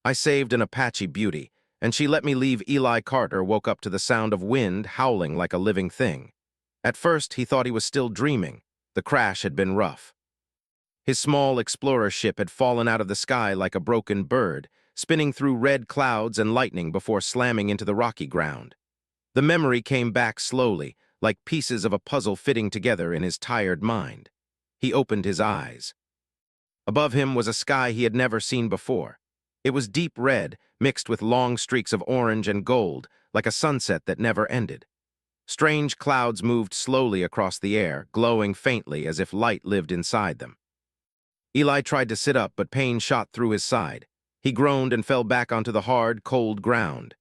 I saved an Apache beauty, and she let me leave. Eli Carter woke up to the sound of wind howling like a living thing. At first, he thought he was still dreaming. The crash had been rough. His small explorer ship had fallen out of the sky like a broken bird, spinning through red clouds and lightning before slamming into the rocky ground. The memory came back slowly, like pieces of a puzzle fitting together in his tired mind. He opened his eyes. Above him was a sky he had never seen before. It was deep red, mixed with long streaks of orange and gold, like a sunset that never ended. Strange clouds moved slowly across the air, glowing faintly as if light lived inside them. Eli tried to sit up, but pain shot through his side. He groaned and fell back onto the hard, cold ground.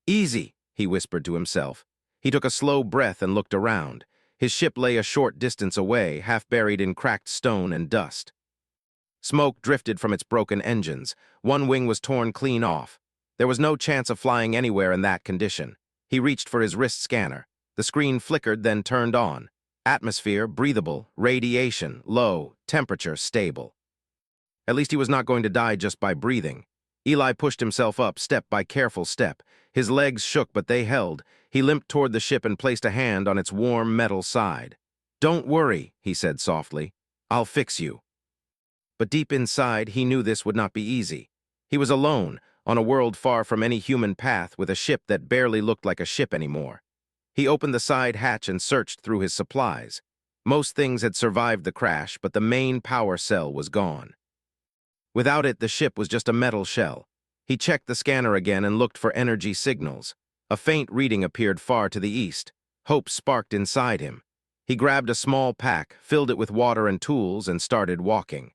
"Easy," he whispered to himself. He took a slow breath and looked around. His ship lay a short distance away, half buried in cracked stone and dust. Smoke drifted from its broken engines. One wing was torn clean off. There was no chance of flying anywhere in that condition. He reached for his wrist scanner. The screen flickered, then turned on. Atmosphere breathable, radiation low, temperature stable. At least he was not going to die just by breathing. Eli pushed himself up, step by careful step. His legs shook, but they held. He limped toward the ship and placed a hand on its warm metal side. "Don't worry," he said softly. "I'll fix you." But deep inside, he knew this would not be easy. He was alone, on a world far from any human path, with a ship that barely looked like a ship anymore. He opened the side hatch and searched through his supplies. Most things had survived the crash, but the main power cell was gone. Without it, the ship was just a metal shell. He checked the scanner again and looked for energy signals. A faint reading appeared far to the east. Hope sparked inside him. He grabbed a small pack, filled it with water and tools, and started walking.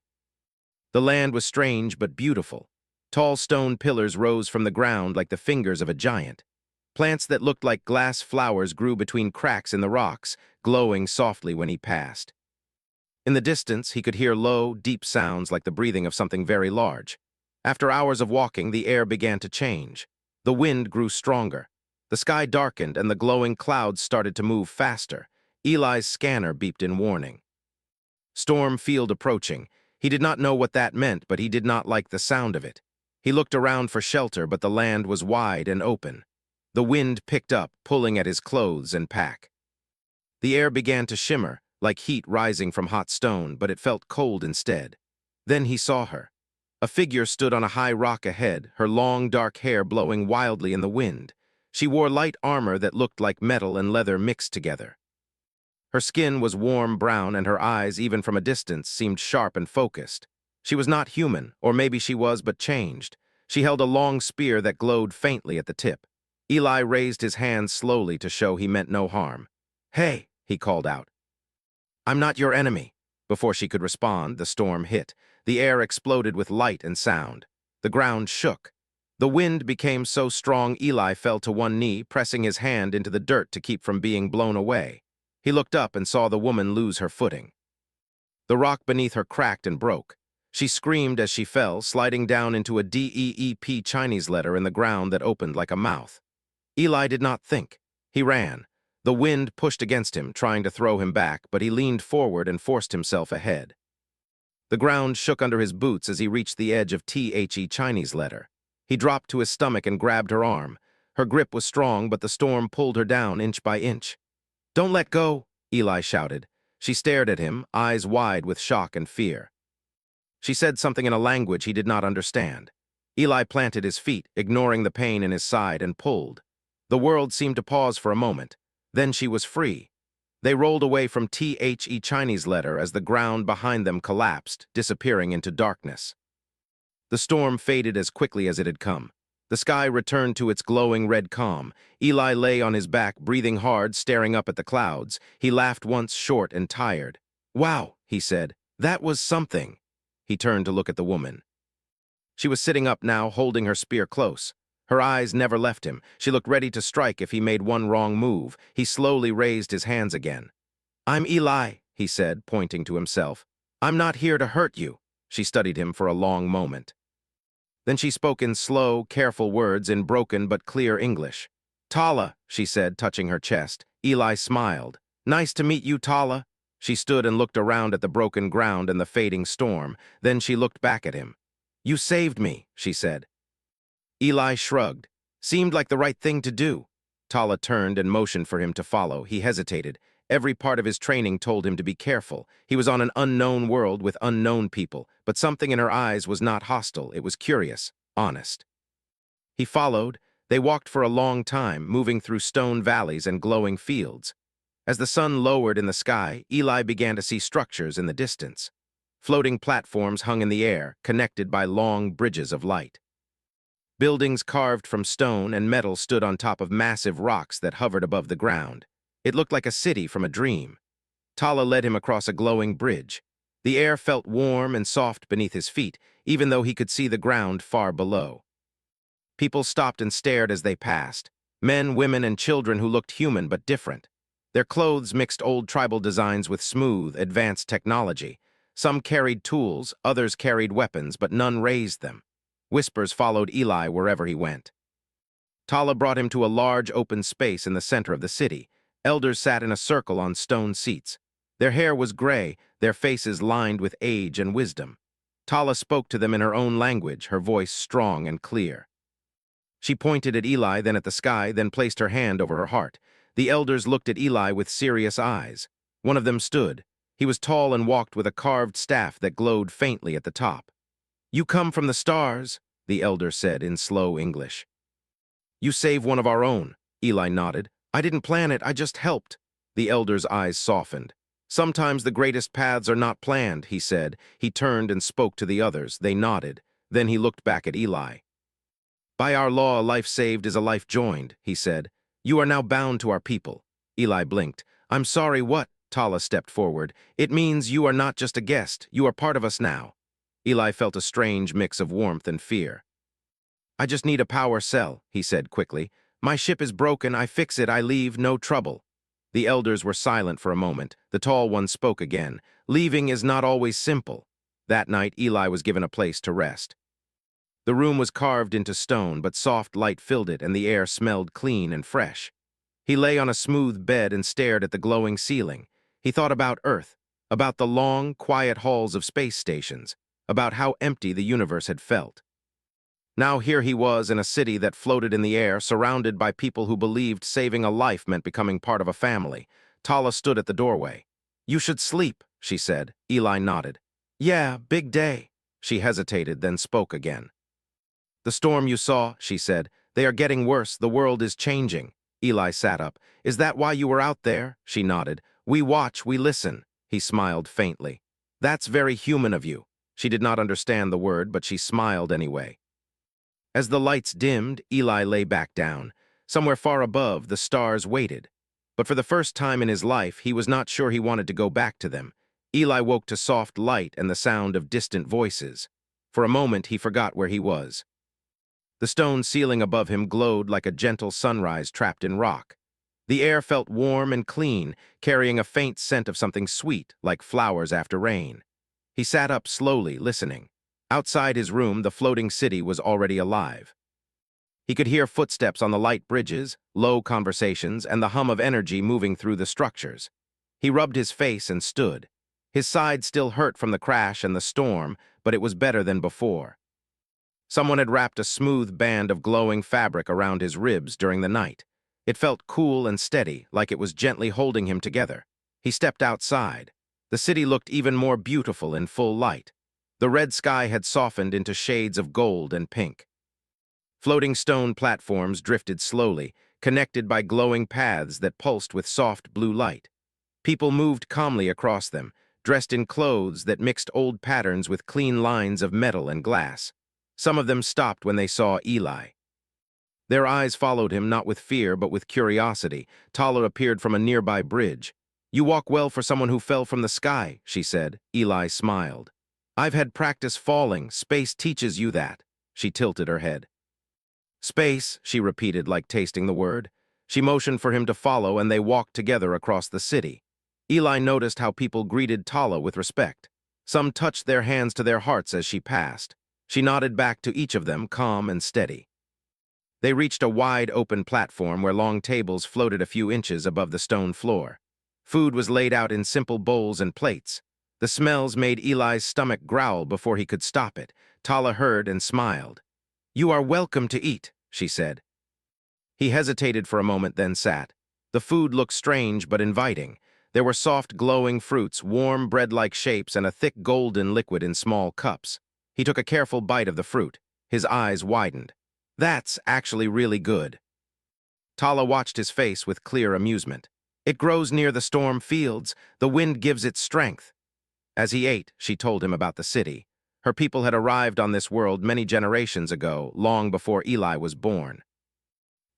The land was strange but beautiful. Tall stone pillars rose from the ground like the fingers of a giant. Plants that looked like glass flowers grew between cracks in the rocks, glowing softly when he passed. In the distance, he could hear low, deep sounds like the breathing of something very large. After hours of walking, the air began to change. The wind grew stronger. The sky darkened and the glowing clouds started to move faster. Eli's scanner beeped in warning. Storm field approaching. He did not know what that meant, but he did not like the sound of it. He looked around for shelter, but the land was wide and open. The wind picked up, pulling at his clothes and pack. The air began to shimmer, like heat rising from hot stone, but it felt cold instead. Then he saw her. A figure stood on a high rock ahead, her long, dark hair blowing wildly in the wind. She wore light armor that looked like metal and leather mixed together. Her skin was warm brown, and her eyes, even from a distance, seemed sharp and focused. She was not human, or maybe she was, but changed. She held a long spear that glowed faintly at the tip. Eli raised his hand slowly to show he meant no harm. "Hey," he called out. "I'm not your enemy." Before she could respond, the storm hit. The air exploded with light and sound. The ground shook. The wind became so strong Eli fell to one knee, pressing his hand into the dirt to keep from being blown away. He looked up and saw the woman lose her footing. The rock beneath her cracked and broke. She screamed as she fell, sliding down into a DEEP Chinese letter in the ground that opened like a mouth. Eli did not think. He ran. The wind pushed against him, trying to throw him back, but he leaned forward and forced himself ahead. The ground shook under his boots as he reached the edge of THE Chinese letter. He dropped to his stomach and grabbed her arm. Her grip was strong, but the storm pulled her down inch by inch. "Don't let go," Eli shouted. She stared at him, eyes wide with shock and fear. She said something in a language he did not understand. Eli planted his feet, ignoring the pain in his side, and pulled. The world seemed to pause for a moment. Then she was free. They rolled away from THE Chinese letter as the ground behind them collapsed, disappearing into darkness. The storm faded as quickly as it had come. The sky returned to its glowing red calm. Eli lay on his back, breathing hard, staring up at the clouds. He laughed once, short and tired. "Wow," he said. "That was something." He turned to look at the woman. She was sitting up now, holding her spear close. Her eyes never left him. She looked ready to strike if he made one wrong move. He slowly raised his hands again. "I'm Eli," he said, pointing to himself. "I'm not here to hurt you." She studied him for a long moment. Then she spoke in slow, careful words in broken but clear English. "Tala," she said, touching her chest. Eli smiled. "Nice to meet you, Tala." She stood and looked around at the broken ground and the fading storm. Then she looked back at him. "You saved me," she said. Eli shrugged. Seemed like the right thing to do. Tala turned and motioned for him to follow. He hesitated. Every part of his training told him to be careful. He was on an unknown world with unknown people, but something in her eyes was not hostile. It was curious, honest. He followed. They walked for a long time, moving through stone valleys and glowing fields. As the sun lowered in the sky, Eli began to see structures in the distance. Floating platforms hung in the air, connected by long bridges of light. Buildings carved from stone and metal stood on top of massive rocks that hovered above the ground. It looked like a city from a dream. Tala led him across a glowing bridge. The air felt warm and soft beneath his feet, even though he could see the ground far below. People stopped and stared as they passed. Men, women, and children who looked human but different. Their clothes mixed old tribal designs with smooth, advanced technology. Some carried tools, others carried weapons, but none raised them. Whispers followed Eli wherever he went. Tala brought him to a large open space in the center of the city. Elders sat in a circle on stone seats. Their hair was gray, their faces lined with age and wisdom. Tala spoke to them in her own language, her voice strong and clear. She pointed at Eli, then at the sky, then placed her hand over her heart. The elders looked at Eli with serious eyes. One of them stood. He was tall and walked with a carved staff that glowed faintly at the top. "You come from the stars," the elder said in slow English. "You saved one of our own," Eli nodded. "I didn't plan it, I just helped." The elder's eyes softened. "Sometimes the greatest paths are not planned," he said. He turned and spoke to the others. They nodded. Then he looked back at Eli. "By our law, a life saved is a life joined," he said. "You are now bound to our people." Eli blinked. "I'm sorry, what?" Tala stepped forward. "It means you are not just a guest. You are part of us now." Eli felt a strange mix of warmth and fear. "I just need a power cell," he said quickly. "My ship is broken, I fix it, I leave, no trouble." The elders were silent for a moment. The tall one spoke again. "Leaving is not always simple." That night, Eli was given a place to rest. The room was carved into stone, but soft light filled it and the air smelled clean and fresh. He lay on a smooth bed and stared at the glowing ceiling. He thought about Earth, about the long, quiet halls of space stations, about how empty the universe had felt. Now here he was in a city that floated in the air, surrounded by people who believed saving a life meant becoming part of a family. Tala stood at the doorway. "You should sleep," she said. Eli nodded. "Yeah, big day." She hesitated, then spoke again. "The storm you saw," she said. "They are getting worse. The world is changing." Eli sat up. "Is that why you were out there?" She nodded. "We watch, we listen." He smiled faintly. "That's very human of you." She did not understand the word, but she smiled anyway. As the lights dimmed, Eli lay back down. Somewhere far above, the stars waited. But for the first time in his life, he was not sure he wanted to go back to them. Eli woke to soft light and the sound of distant voices. For a moment, he forgot where he was. The stone ceiling above him glowed like a gentle sunrise trapped in rock. The air felt warm and clean, carrying a faint scent of something sweet, like flowers after rain. He sat up slowly, listening. Outside his room, the floating city was already alive. He could hear footsteps on the light bridges, low conversations, and the hum of energy moving through the structures. He rubbed his face and stood. His side still hurt from the crash and the storm, but it was better than before. Someone had wrapped a smooth band of glowing fabric around his ribs during the night. It felt cool and steady, like it was gently holding him together. He stepped outside. The city looked even more beautiful in full light. The red sky had softened into shades of gold and pink. Floating stone platforms drifted slowly, connected by glowing paths that pulsed with soft blue light. People moved calmly across them, dressed in clothes that mixed old patterns with clean lines of metal and glass. Some of them stopped when they saw Eli. Their eyes followed him not with fear but with curiosity. Tala appeared from a nearby bridge. "You walk well for someone who fell from the sky," she said. Eli smiled. "I've had practice falling. Space teaches you that." She tilted her head. "Space," she repeated like tasting the word. She motioned for him to follow and they walked together across the city. Eli noticed how people greeted Tala with respect. Some touched their hands to their hearts as she passed. She nodded back to each of them, calm and steady. They reached a wide open platform where long tables floated a few inches above the stone floor. Food was laid out in simple bowls and plates. The smells made Eli's stomach growl before he could stop it. Tala heard and smiled. "You are welcome to eat," she said. He hesitated for a moment, then sat. The food looked strange but inviting. There were soft, glowing fruits, warm, bread-like shapes, and a thick golden liquid in small cups. He took a careful bite of the fruit. His eyes widened. "That's actually really good." Tala watched his face with clear amusement. "It grows near the storm fields. The wind gives it strength." As he ate, she told him about the city. Her people had arrived on this world many generations ago, long before Eli was born.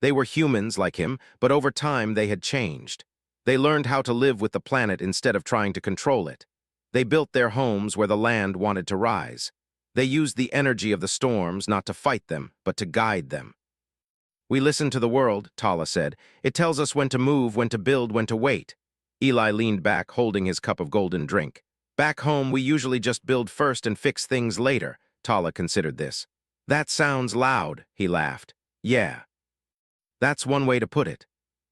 They were humans like him, but over time they had changed. They learned how to live with the planet instead of trying to control it. They built their homes where the land wanted to rise. They used the energy of the storms not to fight them, but to guide them. "We listen to the world," Tala said. "It tells us when to move, when to build, when to wait." Eli leaned back, holding his cup of golden drink. "Back home, we usually just build first and fix things later." Tala considered this. "That sounds loud," he laughed. "Yeah. That's one way to put it."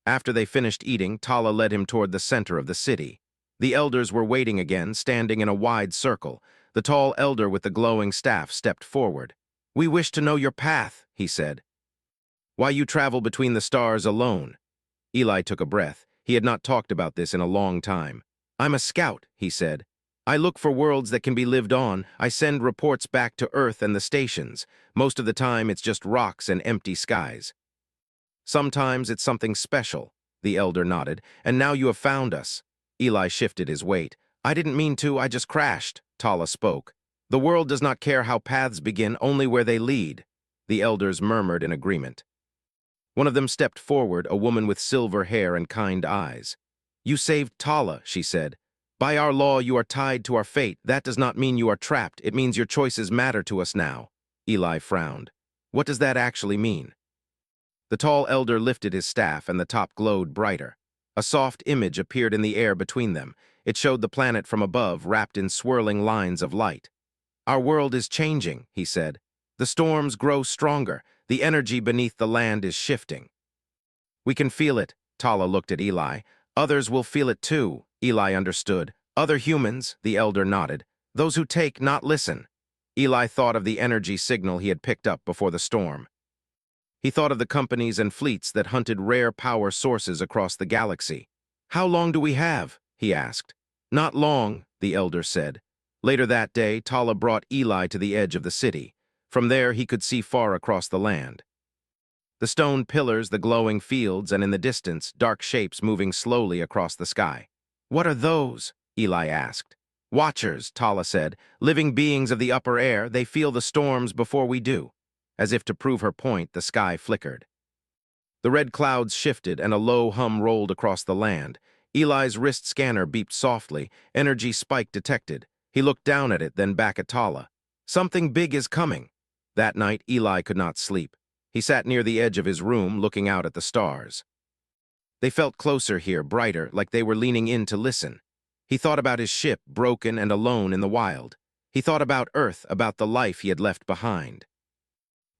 After they finished eating, Tala led him toward the center of the city. The elders were waiting again, standing in a wide circle. The tall elder with the glowing staff stepped forward. "We wish to know your path," he said. "Why you travel between the stars alone?" Eli took a breath. He had not talked about this in a long time. "I'm a scout," he said. "I look for worlds that can be lived on. I send reports back to Earth and the stations. Most of the time, it's just rocks and empty skies." "Sometimes it's something special," the elder nodded. "And now you have found us." Eli shifted his weight. "I didn't mean to, I just crashed," Tala spoke. "The world does not care how paths begin, only where they lead." The elders murmured in agreement. One of them stepped forward, a woman with silver hair and kind eyes. "You saved Tala," she said. "By our law, you are tied to our fate. That does not mean you are trapped. It means your choices matter to us now." Eli frowned. "What does that actually mean?" The tall elder lifted his staff, and the top glowed brighter. A soft image appeared in the air between them. It showed the planet from above, wrapped in swirling lines of light. "Our world is changing," he said. "The storms grow stronger. The energy beneath the land is shifting." "We can feel it," Tala looked at Eli. "Others will feel it too," Eli understood. "Other humans," the elder nodded. "Those who take, not listen." Eli thought of the energy signal he had picked up before the storm. He thought of the companies and fleets that hunted rare power sources across the galaxy. "How long do we have?" he asked. "Not long," the elder said. Later that day, Tala brought Eli to the edge of the city. From there, he could see far across the land. The stone pillars, the glowing fields, and in the distance, dark shapes moving slowly across the sky. "What are those?" Eli asked. "Watchers," Tala said. "Living beings of the upper air, they feel the storms before we do." As if to prove her point, the sky flickered. The red clouds shifted, and a low hum rolled across the land. Eli's wrist scanner beeped softly. Energy spike detected. He looked down at it, then back at Tala. "Something big is coming." That night, Eli could not sleep. He sat near the edge of his room, looking out at the stars. They felt closer here, brighter, like they were leaning in to listen. He thought about his ship, broken and alone in the wild. He thought about Earth, about the life he had left behind.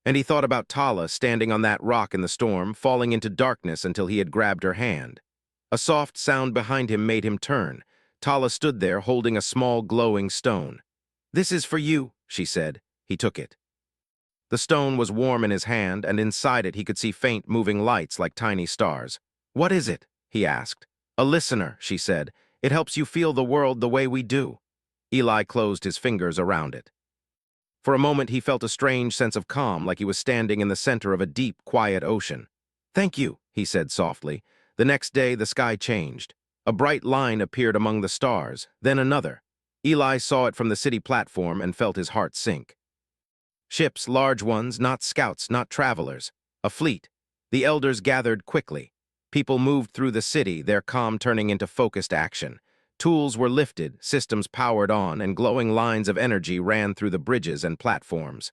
And he thought about Tala standing on that rock in the storm, falling into darkness until he had grabbed her hand. A soft sound behind him made him turn. Tala stood there, holding a small glowing stone. "This is for you," she said. He took it. The stone was warm in his hand, and inside it he could see faint moving lights like tiny stars. "What is it?" he asked. "A listener," she said. "It helps you feel the world the way we do." Eli closed his fingers around it. For a moment, he felt a strange sense of calm, like he was standing in the center of a deep, quiet ocean. "Thank you," he said softly. The next day, the sky changed. A bright line appeared among the stars, then another. Eli saw it from the city platform and felt his heart sink. Ships, large ones, not scouts, not travelers. A fleet. The elders gathered quickly. People moved through the city, their calm turning into focused action. Tools were lifted, systems powered on, and glowing lines of energy ran through the bridges and platforms.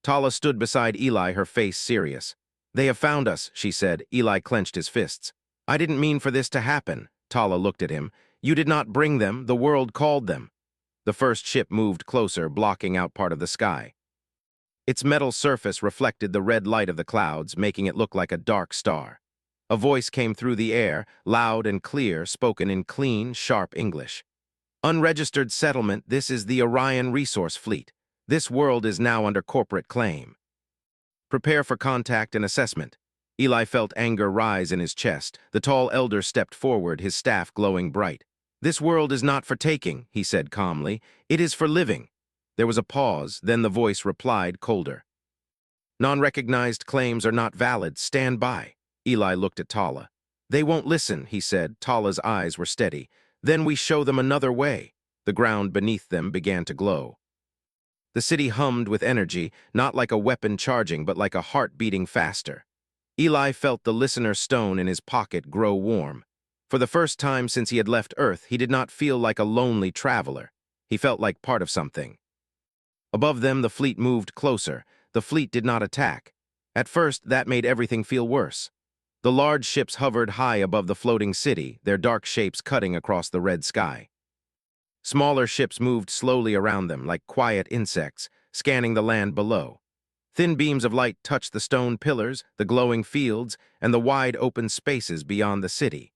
Tala stood beside Eli, her face serious. "They have found us," she said. Eli clenched his fists. "I didn't mean for this to happen." Tala looked at him. "You did not bring them, the world called them." The first ship moved closer, blocking out part of the sky. Its metal surface reflected the red light of the clouds, making it look like a dark star. A voice came through the air, loud and clear, spoken in clean, sharp English. "Unregistered settlement, this is the Orion Resource Fleet. This world is now under corporate claim." Prepare for contact and assessment. Eli felt anger rise in his chest. The tall elder stepped forward, his staff glowing bright. This world is not for taking, he said calmly. It is for living. There was a pause, then the voice replied, colder. Non-recognized claims are not valid. Stand by. Eli looked at Tala. They won't listen, he said. Tala's eyes were steady. Then we show them another way. The ground beneath them began to glow. The city hummed with energy, not like a weapon charging, but like a heart beating faster. Eli felt the listener's stone in his pocket grow warm. For the first time since he had left Earth, he did not feel like a lonely traveler. He felt like part of something. Above them, the fleet moved closer. The fleet did not attack. At first, that made everything feel worse. The large ships hovered high above the floating city, their dark shapes cutting across the red sky. Smaller ships moved slowly around them, like quiet insects, scanning the land below. Thin beams of light touched the stone pillars, the glowing fields, and the wide open spaces beyond the city.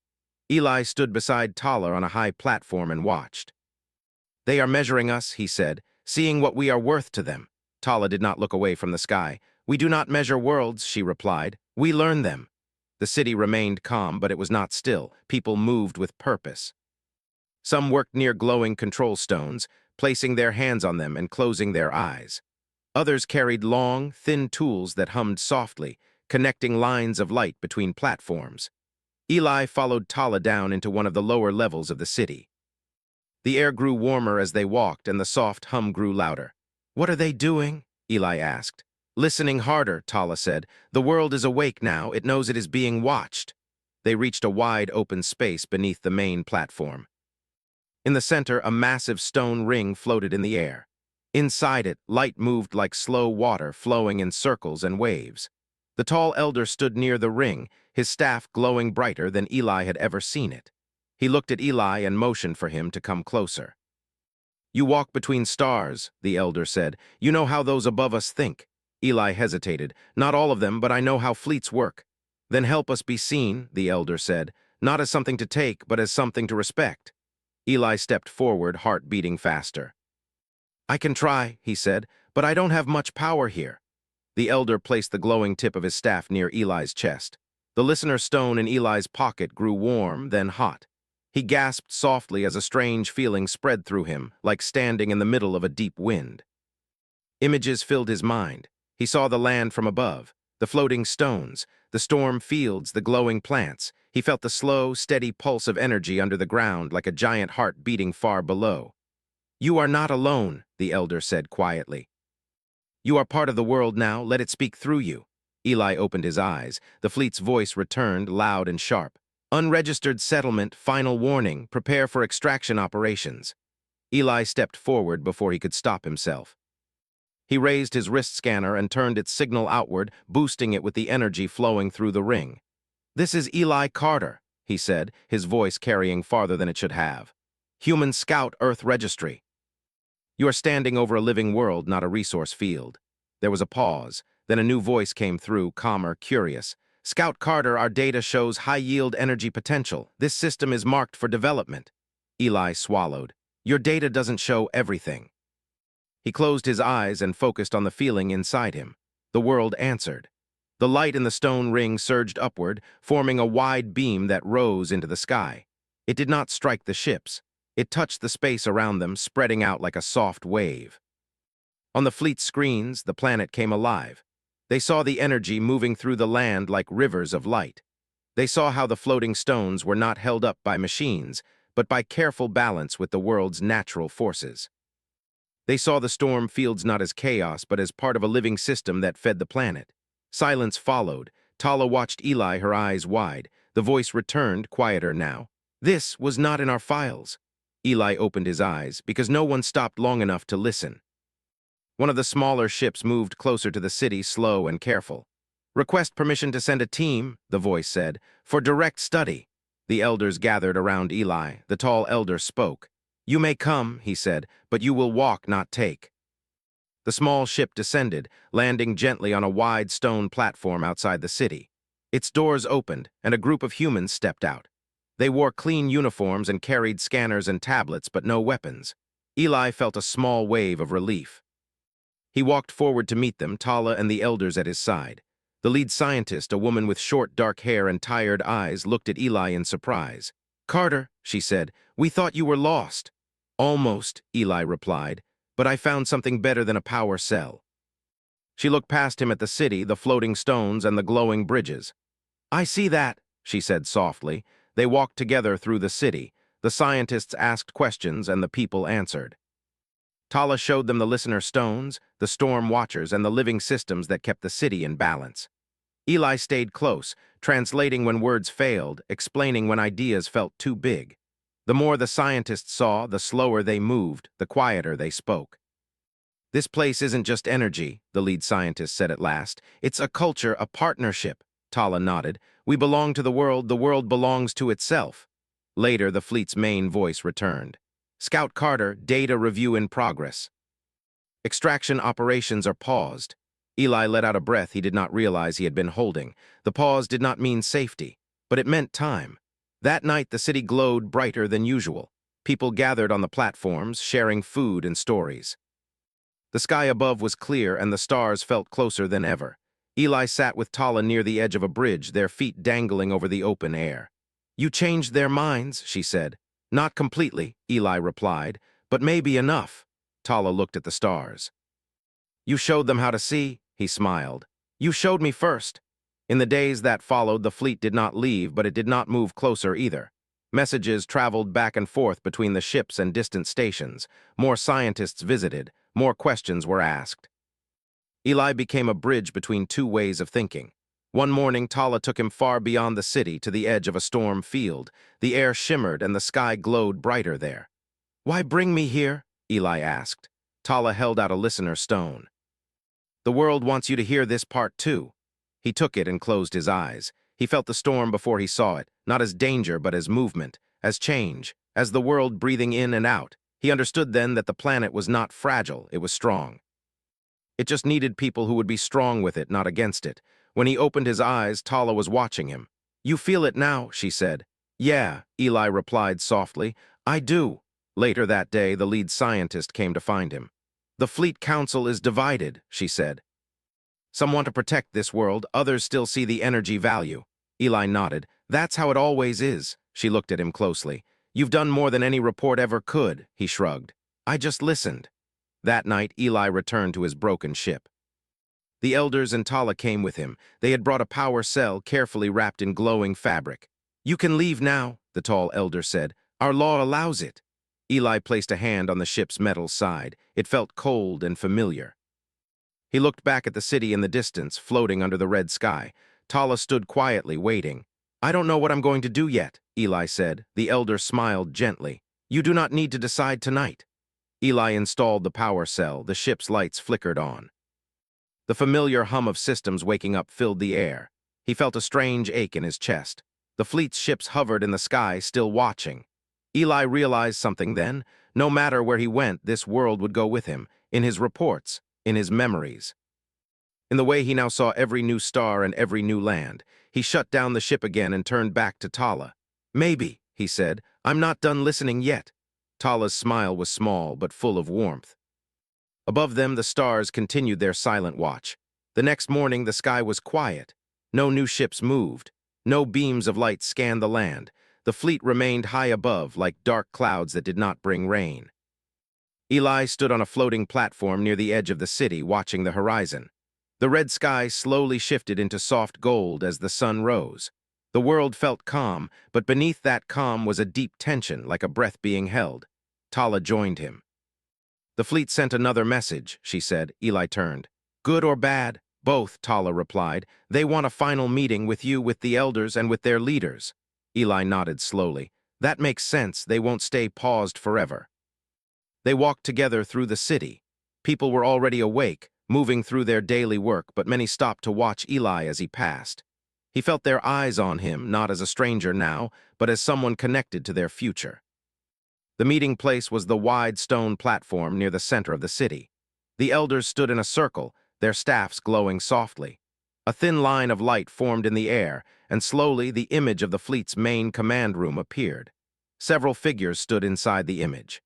Eli stood beside Tala on a high platform and watched. They are measuring us, he said, seeing what we are worth to them. Tala did not look away from the sky. We do not measure worlds, she replied. We learn them. The city remained calm, but it was not still. People moved with purpose. Some worked near glowing control stones, placing their hands on them and closing their eyes. Others carried long, thin tools that hummed softly, connecting lines of light between platforms. Eli followed Tala down into one of the lower levels of the city. The air grew warmer as they walked, and the soft hum grew louder. What are they doing? Eli asked. Listening harder, Tala said. The world is awake now. It knows it is being watched. They reached a wide open space beneath the main platform. In the center, a massive stone ring floated in the air. Inside it, light moved like slow water flowing in circles and waves. The tall elder stood near the ring, his staff glowing brighter than Eli had ever seen it. He looked at Eli and motioned for him to come closer. You walk between stars, the elder said. You know how those above us think. Eli hesitated. Not all of them, but I know how fleets work. Then help us be seen, the elder said, not as something to take, but as something to respect. Eli stepped forward, heart beating faster. I can try, he said, but I don't have much power here. The elder placed the glowing tip of his staff near Eli's chest. The listener's stone in Eli's pocket grew warm, then hot. He gasped softly as a strange feeling spread through him, like standing in the middle of a deep wind. Images filled his mind. He saw the land from above, the floating stones, the storm fields, the glowing plants. He felt the slow, steady pulse of energy under the ground like a giant heart beating far below. You are not alone, the elder said quietly. You are part of the world now. Let it speak through you. Eli opened his eyes. The fleet's voice returned, loud and sharp. Unregistered settlement, final warning, prepare for extraction operations. Eli stepped forward before he could stop himself. He raised his wrist scanner and turned its signal outward, boosting it with the energy flowing through the ring. This is Eli Carter, he said, his voice carrying farther than it should have. Human Scout Earth Registry. You are standing over a living world, not a resource field. There was a pause. Then a new voice came through, calmer, curious. Scout Carter, our data shows high-yield energy potential. This system is marked for development. Eli swallowed. Your data doesn't show everything. He closed his eyes and focused on the feeling inside him. The world answered. The light in the stone ring surged upward, forming a wide beam that rose into the sky. It did not strike the ships. It touched the space around them, spreading out like a soft wave. On the fleet's screens, the planet came alive. They saw the energy moving through the land like rivers of light. They saw how the floating stones were not held up by machines, but by careful balance with the world's natural forces. They saw the storm fields not as chaos, but as part of a living system that fed the planet. Silence followed. Tala watched Eli, her eyes wide. The voice returned, quieter now. This was not in our files. Eli opened his eyes, because no one stopped long enough to listen. One of the smaller ships moved closer to the city, slow and careful. Request permission to send a team, the voice said, for direct study. The elders gathered around Eli. The tall elder spoke. You may come, he said, but you will walk, not take. The small ship descended, landing gently on a wide stone platform outside the city. Its doors opened, and a group of humans stepped out. They wore clean uniforms and carried scanners and tablets, but no weapons. Eli felt a small wave of relief. He walked forward to meet them, Tala and the elders at his side. The lead scientist, a woman with short, dark hair and tired eyes, looked at Eli in surprise. "Carter," she said, "we thought you were lost." "Almost," Eli replied, "but I found something better than a power cell." She looked past him at the city, the floating stones, and the glowing bridges. "I see that," she said softly. They walked together through the city. The scientists asked questions, and the people answered. Tala showed them the listener stones, the storm watchers, and the living systems that kept the city in balance. Eli stayed close, translating when words failed, explaining when ideas felt too big. The more the scientists saw, the slower they moved, the quieter they spoke. "This place isn't just energy," the lead scientist said at last. "It's a culture, a partnership." Tala nodded. "We belong to the world belongs to itself." Later, the fleet's main voice returned. "Scout Carter, data review in progress. Extraction operations are paused." Eli let out a breath he did not realize he had been holding. The pause did not mean safety, but it meant time. That night, the city glowed brighter than usual. People gathered on the platforms, sharing food and stories. The sky above was clear, and the stars felt closer than ever. Eli sat with Tala near the edge of a bridge, their feet dangling over the open air. "You changed their minds," she said. "Not completely," Eli replied, "but maybe enough." Tala looked at the stars. "You showed them how to see," he smiled. "You showed me first." In the days that followed, the fleet did not leave, but it did not move closer either. Messages traveled back and forth between the ships and distant stations. More scientists visited. More questions were asked. Eli became a bridge between two ways of thinking. One morning, Tala took him far beyond the city to the edge of a storm field. The air shimmered and the sky glowed brighter there. "Why bring me here?" Eli asked. Tala held out a listener stone. "The world wants you to hear this part too." He took it and closed his eyes. He felt the storm before he saw it, not as danger but as movement, as change, as the world breathing in and out. He understood then that the planet was not fragile, it was strong. It just needed people who would be strong with it, not against it. When he opened his eyes, Tala was watching him. "You feel it now," she said. "Yeah," Eli replied softly. "I do." Later that day, the lead scientist came to find him. "The Fleet Council is divided," she said. "Some want to protect this world, others still see the energy value." Eli nodded. "That's how it always is." She looked at him closely. "You've done more than any report ever could," he shrugged. "I just listened." That night, Eli returned to his broken ship. The elders and Tala came with him. They had brought a power cell carefully wrapped in glowing fabric. "You can leave now," the tall elder said. "Our law allows it." Eli placed a hand on the ship's metal side. It felt cold and familiar. He looked back at the city in the distance, floating under the red sky. Tala stood quietly, waiting. "I don't know what I'm going to do yet," Eli said. The elder smiled gently. "You do not need to decide tonight." Eli installed the power cell. The ship's lights flickered on. The familiar hum of systems waking up filled the air. He felt a strange ache in his chest. The fleet's ships hovered in the sky, still watching. Eli realized something then. No matter where he went, this world would go with him, in his reports, in his memories. In the way he now saw every new star and every new land, he shut down the ship again and turned back to Tala. "Maybe," he said, "I'm not done listening yet." Tala's smile was small but full of warmth. Above them, the stars continued their silent watch. The next morning, the sky was quiet. No new ships moved. No beams of light scanned the land. The fleet remained high above, like dark clouds that did not bring rain. Eli stood on a floating platform near the edge of the city, watching the horizon. The red sky slowly shifted into soft gold as the sun rose. The world felt calm, but beneath that calm was a deep tension, like a breath being held. Tala joined him. "The fleet sent another message," she said. Eli turned. "Good or bad?" "Both," Tala replied. "They want a final meeting with you, with the elders, and with their leaders." Eli nodded slowly. "That makes sense. They won't stay paused forever." They walked together through the city. People were already awake, moving through their daily work, but many stopped to watch Eli as he passed. He felt their eyes on him, not as a stranger now, but as someone connected to their future. The meeting place was the wide stone platform near the center of the city. The elders stood in a circle, their staffs glowing softly. A thin line of light formed in the air, and slowly the image of the fleet's main command room appeared. Several figures stood inside the image.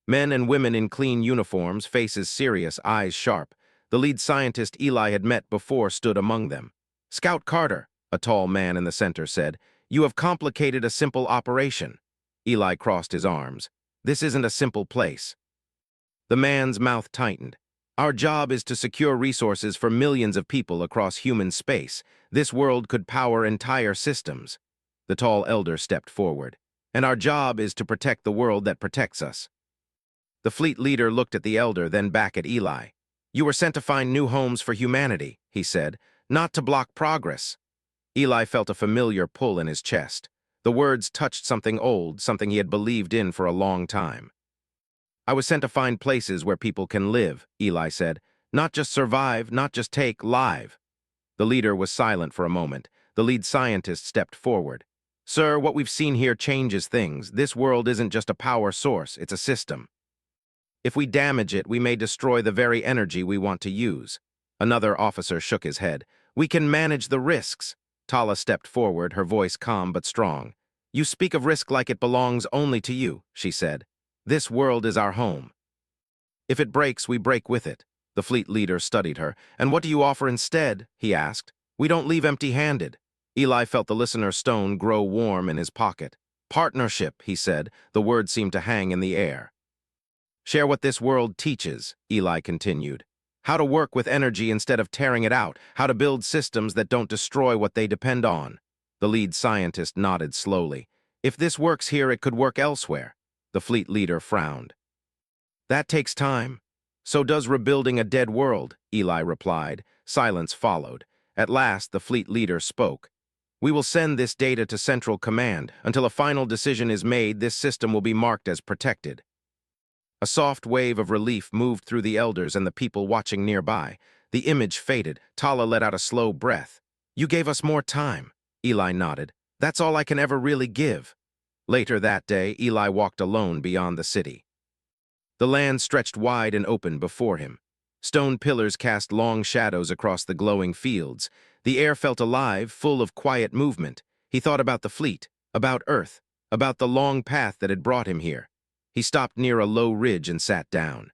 Men and women in clean uniforms, faces serious, eyes sharp. The lead scientist Eli had met before stood among them. "Scout Carter," a tall man in the center said, "you have complicated a simple operation." Eli crossed his arms. "This isn't a simple place." The man's mouth tightened. "Our job is to secure resources for millions of people across human space. This world could power entire systems." The tall elder stepped forward. "And our job is to protect the world that protects us." The fleet leader looked at the elder, then back at Eli. "You were sent to find new homes for humanity," he said, "not to block progress." Eli felt a familiar pull in his chest. The words touched something old, something he had believed in for a long time. "I was sent to find places where people can live," Eli said. "Not just survive, not just take, live." The leader was silent for a moment. The lead scientist stepped forward. "Sir, what we've seen here changes things. This world isn't just a power source, it's a system. If we damage it, we may destroy the very energy we want to use." Another officer shook his head. "We can manage the risks." Tala stepped forward, her voice calm but strong. "You speak of risk like it belongs only to you," she said. "This world is our home. If it breaks, we break with it." The fleet leader studied her. "And what do you offer instead?" he asked. "We don't leave empty-handed." Eli felt the listener's stone grow warm in his pocket. "Partnership," he said. The word seemed to hang in the air. "Share what this world teaches," Eli continued. "How to work with energy instead of tearing it out, how to build systems that don't destroy what they depend on." The lead scientist nodded slowly. "If this works here, it could work elsewhere." The fleet leader frowned. "That takes time." "So does rebuilding a dead world," Eli replied. Silence followed. At last, the fleet leader spoke. "We will send this data to Central Command. Until a final decision is made, this system will be marked as protected." A soft wave of relief moved through the elders and the people watching nearby. The image faded. Tala let out a slow breath. "You gave us more time." Eli nodded. "That's all I can ever really give." Later that day, Eli walked alone beyond the city. The land stretched wide and open before him. Stone pillars cast long shadows across the glowing fields. The air felt alive, full of quiet movement. He thought about the fleet, about Earth, about the long path that had brought him here. He stopped near a low ridge and sat down.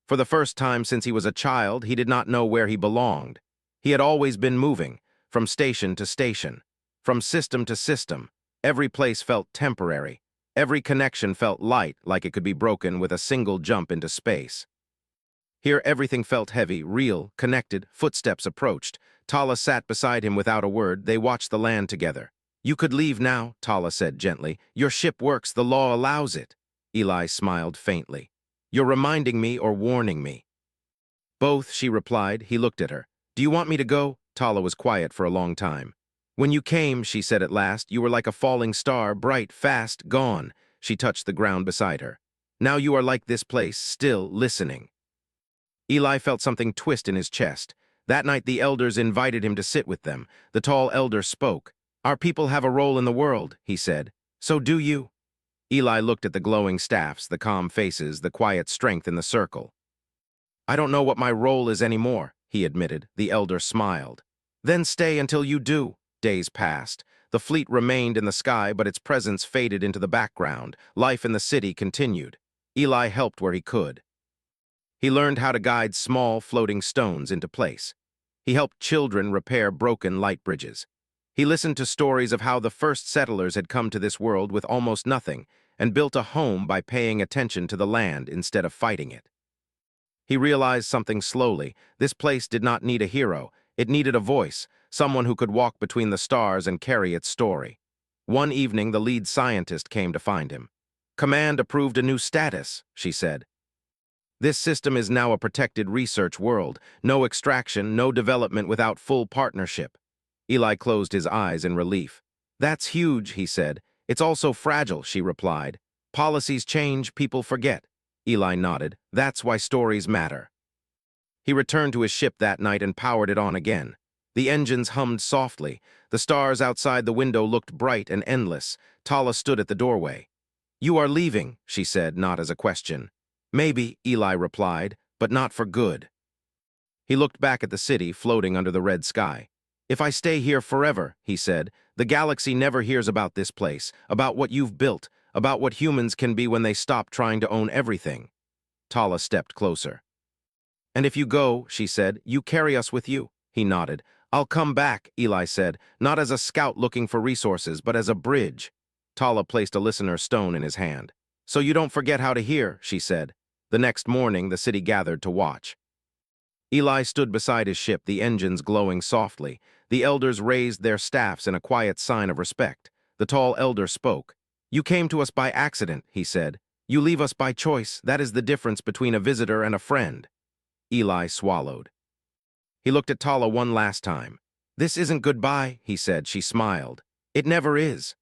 For the first time since he was a child, he did not know where he belonged. He had always been moving, from station to station, from system to system. Every place felt temporary. Every connection felt light, like it could be broken with a single jump into space. Here everything felt heavy, real, connected. Footsteps approached. Tala sat beside him without a word. They watched the land together. "You could leave now," Tala said gently. "Your ship works, the law allows it." Eli smiled faintly. "You're reminding me or warning me?" "Both," she replied. He looked at her. "Do you want me to go?" Tala was quiet for a long time. "When you came," she said at last, "you were like a falling star, bright, fast, gone." She touched the ground beside her. "Now you are like this place, still, listening." Eli felt something twist in his chest. That night the elders invited him to sit with them. The tall elder spoke. "Our people have a role in the world," he said. "So do you." Eli looked at the glowing staffs, the calm faces, the quiet strength in the circle. "I don't know what my role is anymore," he admitted. The elder smiled. "Then stay until you do." Days passed. The fleet remained in the sky, but its presence faded into the background. Life in the city continued. Eli helped where he could. He learned how to guide small, floating stones into place. He helped children repair broken light bridges. He listened to stories of how the first settlers had come to this world with almost nothing and built a home by paying attention to the land instead of fighting it. He realized something slowly. This place did not need a hero. It needed a voice, someone who could walk between the stars and carry its story. One evening, the lead scientist came to find him. "Command approved a new status," she said. "This system is now a protected research world. No extraction, no development without full partnership." Eli closed his eyes in relief. "That's huge," he said. "It's also fragile," she replied. "Policies change, people forget." Eli nodded. "That's why stories matter." He returned to his ship that night and powered it on again. The engines hummed softly. The stars outside the window looked bright and endless. Tala stood at the doorway. "You are leaving," she said, not as a question. "Maybe," Eli replied, "but not for good." He looked back at the city floating under the red sky. "If I stay here forever," he said, "the galaxy never hears about this place, about what you've built, about what humans can be when they stop trying to own everything. Tala stepped closer. "And if you go," she said, "you carry us with you." He nodded. "I'll come back," Eli said, "not as a scout looking for resources, but as a bridge." Tala placed a listener's stone in his hand. "So you don't forget how to hear," she said. The next morning, the city gathered to watch. Eli stood beside his ship, the engines glowing softly. The elders raised their staffs in a quiet sign of respect. The tall elder spoke. "You came to us by accident," he said. "You leave us by choice. That is the difference between a visitor and a friend." Eli swallowed. He looked at Tala one last time. "This isn't goodbye," he said. She smiled. "It never is."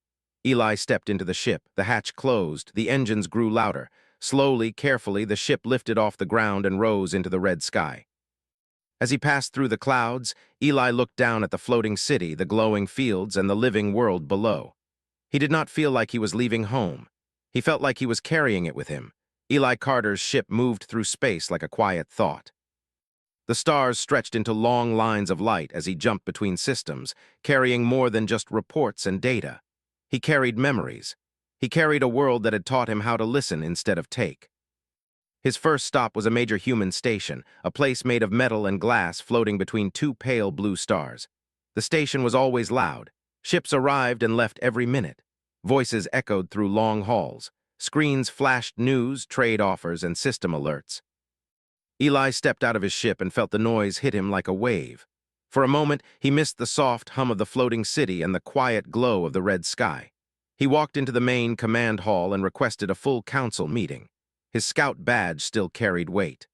Eli stepped into the ship. The hatch closed. The engines grew louder. Slowly, carefully, the ship lifted off the ground and rose into the red sky. As he passed through the clouds, Eli looked down at the floating city, the glowing fields, and the living world below. He did not feel like he was leaving home. He felt like he was carrying it with him. Eli Carter's ship moved through space like a quiet thought. The stars stretched into long lines of light as he jumped between systems, carrying more than just reports and data. He carried memories. He carried a world that had taught him how to listen instead of take. His first stop was a major human station, a place made of metal and glass floating between two pale blue stars. The station was always loud. Ships arrived and left every minute. Voices echoed through long halls. Screens flashed news, trade offers, and system alerts. Eli stepped out of his ship and felt the noise hit him like a wave. For a moment, he missed the soft hum of the floating city and the quiet glow of the red sky. He walked into the main command hall and requested a full council meeting. His scout badge still carried weight.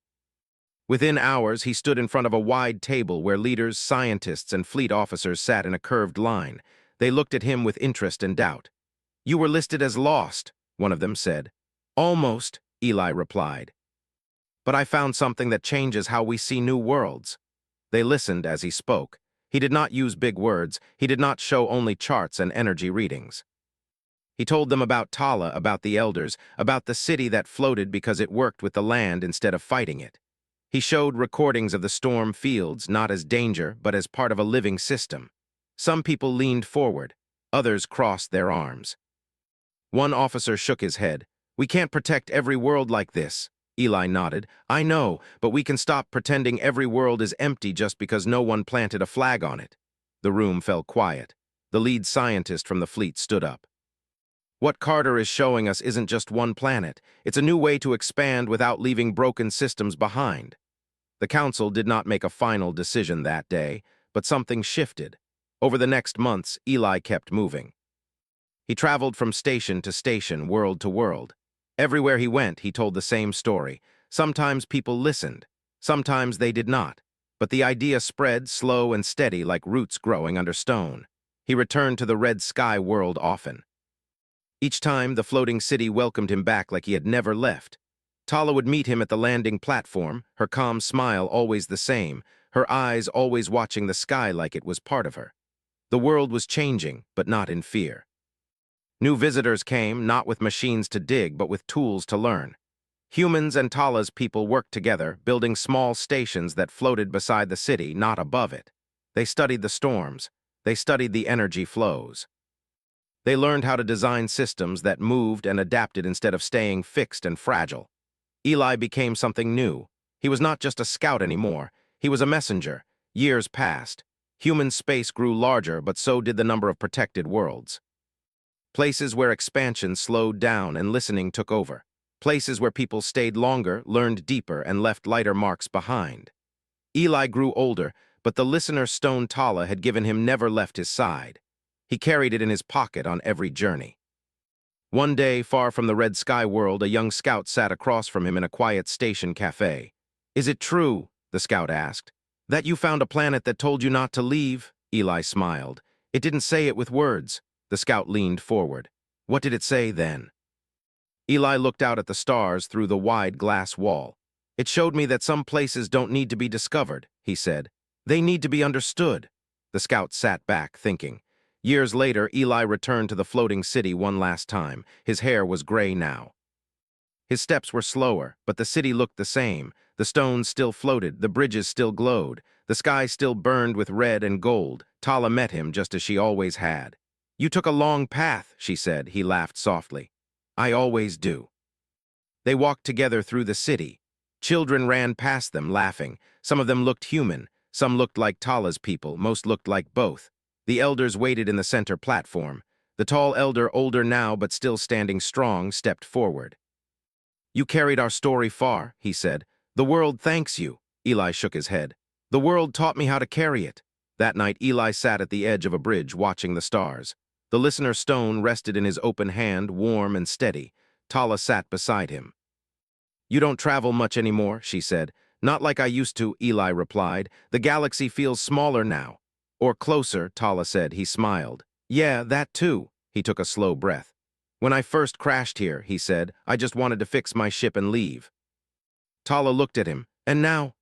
Within hours, he stood in front of a wide table where leaders, scientists, and fleet officers sat in a curved line. They looked at him with interest and doubt. "You were listed as lost," one of them said. "Almost," Eli replied. "But I found something that changes how we see new worlds." They listened as he spoke. He did not use big words. He did not show only charts and energy readings. He told them about Tala, about the elders, about the city that floated because it worked with the land instead of fighting it. He showed recordings of the storm fields, not as danger, but as part of a living system. Some people leaned forward. Others crossed their arms. One officer shook his head. "We can't protect every world like this." Eli nodded. "I know, but we can stop pretending every world is empty just because no one planted a flag on it." The room fell quiet. The lead scientist from the fleet stood up. "What Carter is showing us isn't just one planet. It's a new way to expand without leaving broken systems behind." The council did not make a final decision that day, but something shifted. Over the next months, Eli kept moving. He traveled from station to station, world to world. Everywhere he went, he told the same story. Sometimes people listened. Sometimes they did not. But the idea spread slow and steady like roots growing under stone. He returned to the red sky world often. Each time, the floating city welcomed him back like he had never left. Tala would meet him at the landing platform, her calm smile always the same, her eyes always watching the sky like it was part of her. The world was changing, but not in fear. New visitors came, not with machines to dig, but with tools to learn. Humans and Tala's people worked together, building small stations that floated beside the city, not above it. They studied the storms. They studied the energy flows. They learned how to design systems that moved and adapted instead of staying fixed and fragile. Eli became something new. He was not just a scout anymore. He was a messenger. Years passed. Human space grew larger, but so did the number of protected worlds. Places where expansion slowed down and listening took over. Places where people stayed longer, learned deeper, and left lighter marks behind. Eli grew older, but the listener's stone Tala had given him never left his side. He carried it in his pocket on every journey. One day, far from the red sky world, a young scout sat across from him in a quiet station cafe. "Is it true," the scout asked, "that you found a planet that told you not to leave?" Eli smiled. "It didn't say it with words." The scout leaned forward. "What did it say then?" Eli looked out at the stars through the wide glass wall. "It showed me that some places don't need to be discovered," he said. "They need to be understood." The scout sat back, thinking. Years later, Eli returned to the floating city one last time. His hair was gray now. His steps were slower, but the city looked the same. The stones still floated, the bridges still glowed, the sky still burned with red and gold. Tala met him just as she always had. "You took a long path," she said. He laughed softly. I always do. They walked together through the city. Children ran past them, laughing. Some of them looked human. Some looked like Tala's people. Most looked like both. The elders waited in the center platform. The tall elder, older now but still standing strong, stepped forward. You carried our story far, he said. The world thanks you. Eli shook his head. The world taught me how to carry it. That night, Eli sat at the edge of a bridge watching the stars. The listener's stone rested in his open hand, warm and steady. Tala sat beside him. You don't travel much anymore, she said. Not like I used to, Eli replied. The galaxy feels smaller now. Or closer, Tala said. He smiled. Yeah, that too. He took a slow breath. When I first crashed here, he said, I just wanted to fix my ship and leave. Tala looked at him. And now,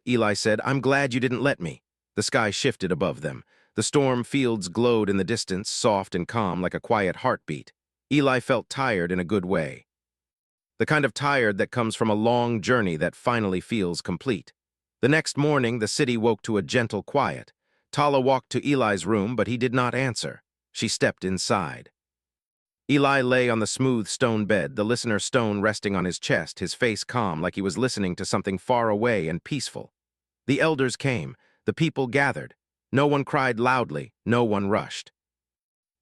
Eli said, I'm glad you didn't let me. The sky shifted above them. The storm fields glowed in the distance, soft and calm like a quiet heartbeat. Eli felt tired in a good way. The kind of tired that comes from a long journey that finally feels complete. The next morning, the city woke to a gentle quiet. Tala walked to Eli's room, but he did not answer. She stepped inside. Eli lay on the smooth stone bed, the listener's stone resting on his chest, his face calm like he was listening to something far away and peaceful. The elders came. The people gathered. No one cried loudly. No one rushed.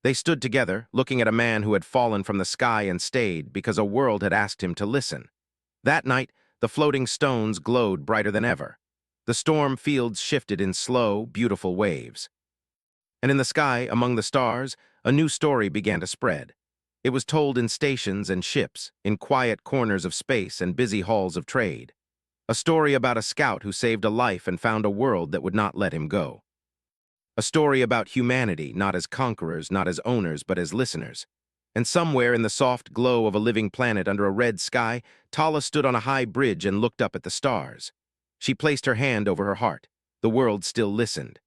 They stood together, looking at a man who had fallen from the sky and stayed because a world had asked him to listen. That night, the floating stones glowed brighter than ever. The storm fields shifted in slow, beautiful waves. And in the sky, among the stars, a new story began to spread. It was told in stations and ships, in quiet corners of space and busy halls of trade. A story about a scout who saved a life and found a world that would not let him go. A story about humanity, not as conquerors, not as owners, but as listeners. And somewhere in the soft glow of a living planet under a red sky, Tala stood on a high bridge and looked up at the stars. She placed her hand over her heart. The world still listened.